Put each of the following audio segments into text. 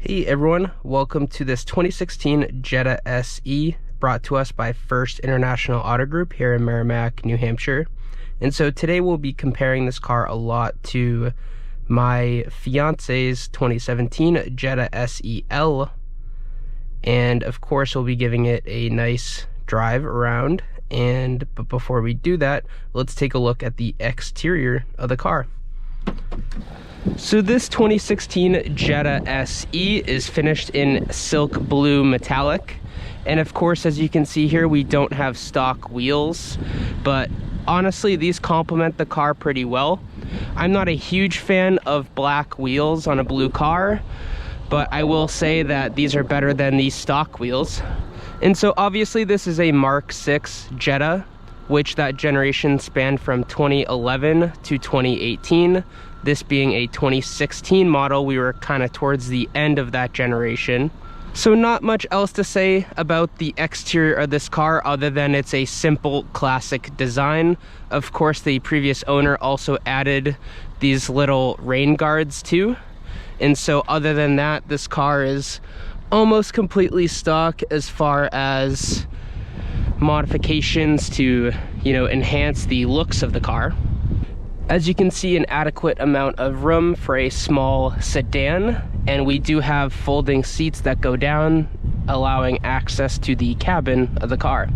Hey everyone, welcome to this 2016 Jetta SE brought to us by First International Auto Group here in Merrimack, New Hampshire. And so today we'll be comparing this car a lot to my fiance's 2017 Jetta SEL. And of course we'll be giving it a nice drive around. But before we do that, let's take a look at the exterior of the car. So this 2016 Jetta SE is finished in silk blue metallic, and of course, as you can see here, we don't have stock wheels, but honestly these complement the car pretty well. I'm not a huge fan of black wheels on a blue car, but I will say that these are better than these stock wheels. And so obviously this is a Mark 6 Jetta, which that generation spanned from 2011 to 2018. This being a 2016 model, we were kind of towards the end of that generation. So not much else to say about the exterior of this car other than it's a simple classic design. Of course, the previous owner also added these little rain guards too. And so other than that, this car is almost completely stock as far as modifications to, enhance the looks of the car. As you can see, an adequate amount of room for a small sedan, and we do have folding seats that go down, allowing access to the cabin of the car.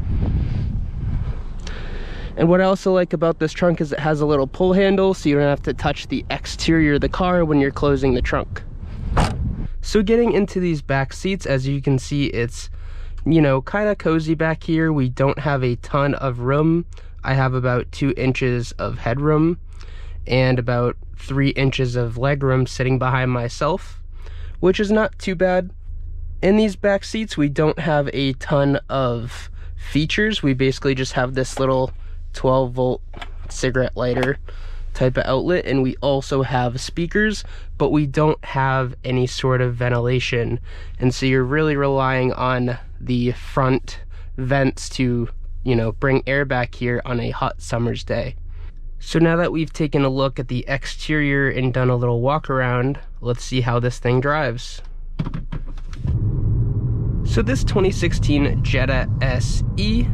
And what I also like about this trunk is it has a little pull handle, so you don't have to touch the exterior of the car when you're closing the trunk. So getting into these back seats, as you can see, it's kind of cozy back here. We don't have a ton of room. I have about 2 inches of headroom and about 3 inches of legroom sitting behind myself, which is not too bad. In these back seats, we don't have a ton of features. We basically just have this little 12-volt cigarette lighter type of outlet, and we also have speakers, but we don't have any sort of ventilation. And so you're really relying on the front vents to bring air back here on a hot summer's day. So now that we've taken a look at the exterior and done a little walk around, let's see how this thing drives. So this 2016 Jetta SE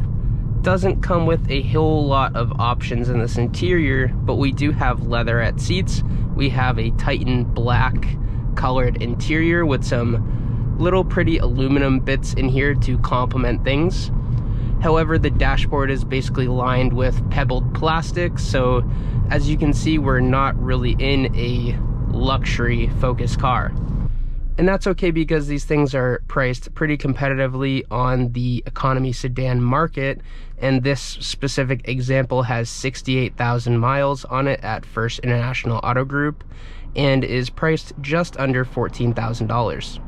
doesn't come with a whole lot of options in this interior, but we do have leatherette seats. We have a Titan black colored interior with some little pretty aluminum bits in here to complement things. However, the dashboard is basically lined with pebbled plastic, so as you can see, we're not really in a luxury focused car. And that's okay because these things are priced pretty competitively on the economy sedan market, and this specific example has 68,000 miles on it at First International Auto Group and is priced just under $14,000.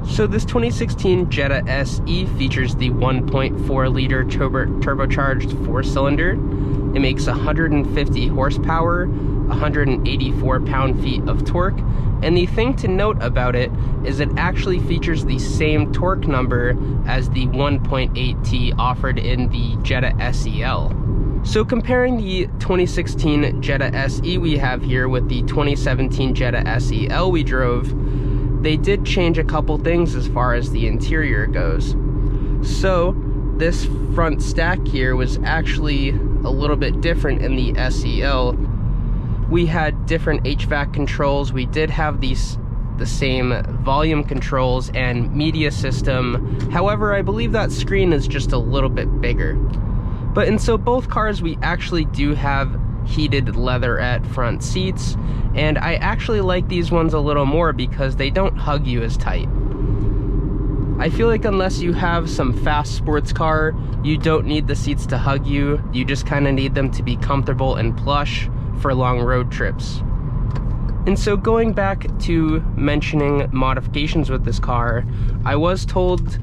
So this 2016 Jetta SE features the 1.4 liter turbocharged 4-cylinder. It makes 150 horsepower, 184 pound-feet of torque, and the thing to note about it is it actually features the same torque number as the 1.8T offered in the Jetta SEL. So comparing the 2016 Jetta SE we have here with the 2017 Jetta SEL we drove, they did change a couple things as far as the interior goes. So this front stack here was actually a little bit different in the SEL. We had different HVAC controls. We did have the same volume controls and media system. However, I believe that screen is just a little bit bigger. But in so both cars, we actually do have heated leatherette front seats, and I actually like these ones a little more because they don't hug you as tight. I feel like unless you have some fast sports car, you don't need the seats to hug you. You just kind of need them to be comfortable and plush for long road trips. And so going back to mentioning modifications with this car, I was told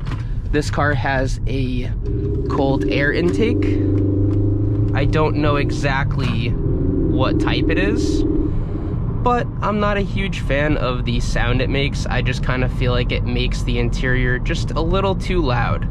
this car has a cold air intake. I don't know exactly what type it is, but I'm not a huge fan of the sound it makes. I just kind of feel like it makes the interior just a little too loud.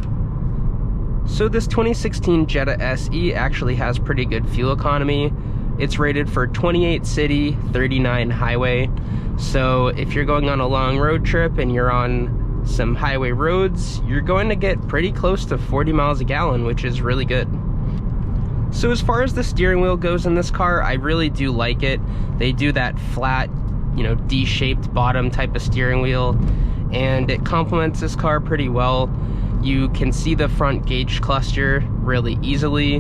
So this 2016 Jetta SE actually has pretty good fuel economy. It's rated for 28 city, 39 highway. So if you're going on a long road trip and you're on some highway roads, you're going to get pretty close to 40 miles a gallon, which is really good. So as far as the steering wheel goes in this car, I really do like it. They do that flat, D-shaped bottom type of steering wheel, and it complements this car pretty well. You can see the front gauge cluster really easily,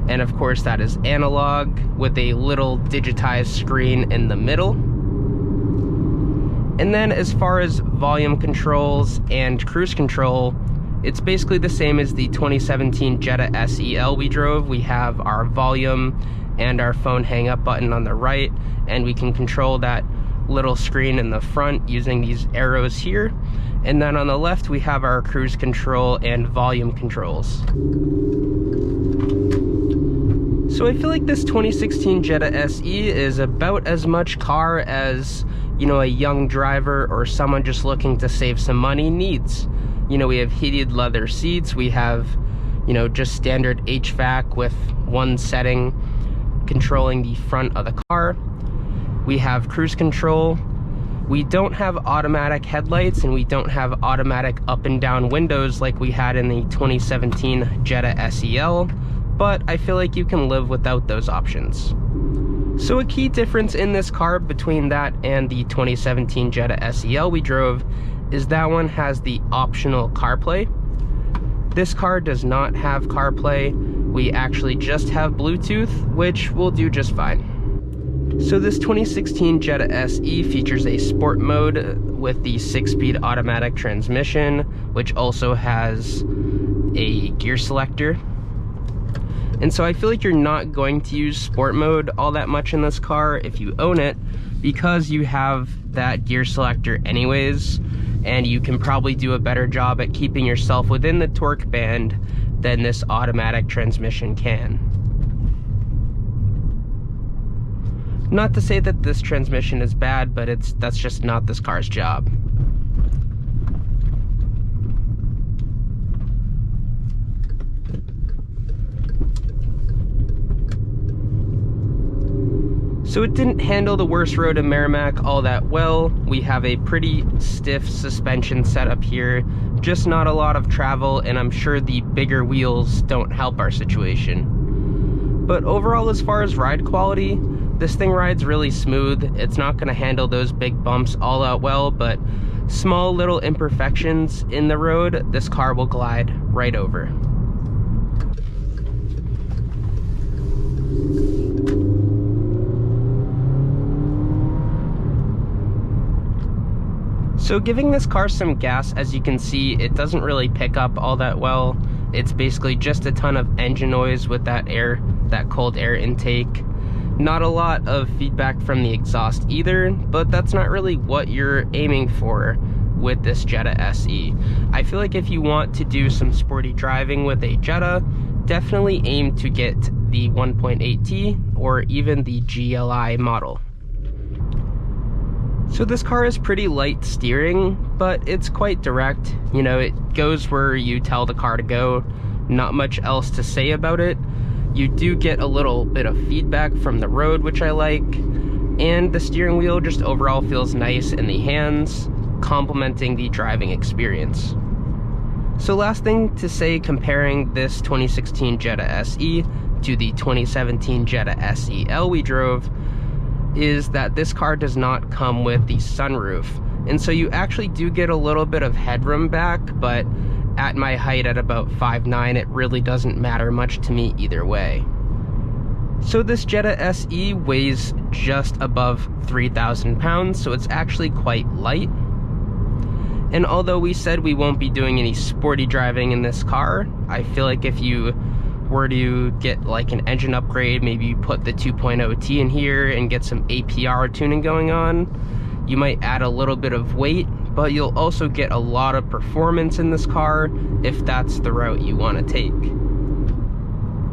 and of course that is analog with a little digitized screen in the middle. And then as far as volume controls and cruise control, it's basically the same as the 2017 Jetta SEL we drove. We have our volume and our phone hang up button on the right, and we can control that little screen in the front using these arrows here. And then on the left we have our cruise control and volume controls. So I feel like this 2016 Jetta SE is about as much car as, a young driver or someone just looking to save some money needs. We have heated leather seats, we have, just standard HVAC with one setting controlling the front of the car. We have cruise control. We don't have automatic headlights, and we don't have automatic up and down windows like we had in the 2017 Jetta SEL, but I feel like you can live without those options. So a key difference in this car between that and the 2017 Jetta SEL we drove is that one has the optional CarPlay. This car does not have CarPlay. We actually just have Bluetooth, which will do just fine. So this 2016 Jetta SE features a sport mode with the 6-speed automatic transmission, which also has a gear selector. And so I feel like you're not going to use sport mode all that much in this car if you own it, because you have that gear selector anyways, and you can probably do a better job at keeping yourself within the torque band than this automatic transmission can. Not to say that this transmission is bad, but that's just not this car's job. So it didn't handle the worst road in Merrimack all that well. We have a pretty stiff suspension setup here, just not a lot of travel, and I'm sure the bigger wheels don't help our situation. But overall, as far as ride quality, this thing rides really smooth. It's not going to handle those big bumps all out well, but small little imperfections in the road, this car will glide right over. So giving this car some gas, as you can see, it doesn't really pick up all that well. It's basically just a ton of engine noise with that cold air intake. Not a lot of feedback from the exhaust either, but that's not really what you're aiming for with this Jetta SE. I feel like if you want to do some sporty driving with a Jetta, definitely aim to get the 1.8T or even the GLI model. So this car is pretty light steering, but it's quite direct. It goes where you tell the car to go. Not much else to say about it. You do get a little bit of feedback from the road, which I like, and the steering wheel just overall feels nice in the hands, complementing the driving experience. So last thing to say comparing this 2016 Jetta SE to the 2017 Jetta SEL we drove is that this car does not come with the sunroof, and so you actually do get a little bit of headroom back, but at my height at about 5'9", it really doesn't matter much to me either way. So this Jetta SE weighs just above 3,000 pounds, so it's actually quite light. And although we said we won't be doing any sporty driving in this car, I feel like if you were to get like an engine upgrade, maybe you put the 2.0T in here and get some APR tuning going on, you might add a little bit of weight, but you'll also get a lot of performance in this car if that's the route you want to take.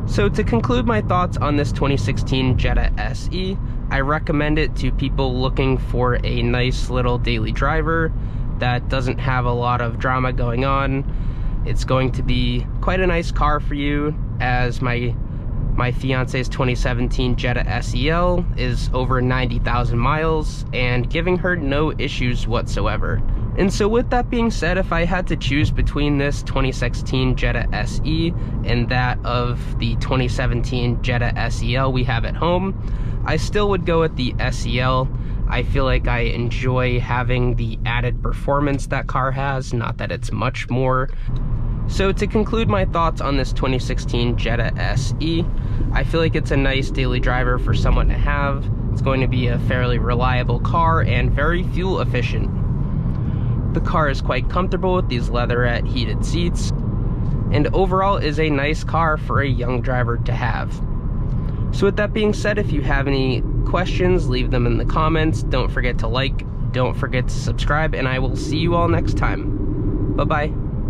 So to conclude my thoughts on this 2016 Jetta SE, I recommend it to people looking for a nice little daily driver that doesn't have a lot of drama going on. It's going to be quite a nice car for you, as my fiance's 2017 Jetta SEL is over 90,000 miles and giving her no issues whatsoever. And so with that being said, if I had to choose between this 2016 Jetta SE and that of the 2017 Jetta SEL we have at home, I still would go with the SEL. I feel like I enjoy having the added performance that car has, not that it's much more. So to conclude my thoughts on this 2016 Jetta SE, I feel like it's a nice daily driver for someone to have. It's going to be a fairly reliable car and very fuel efficient. The car is quite comfortable with these leatherette heated seats, and overall is a nice car for a young driver to have. So with that being said, if you have any questions, leave them in the comments. Don't forget to like, don't forget to subscribe, and I will see you all next time. Bye-bye.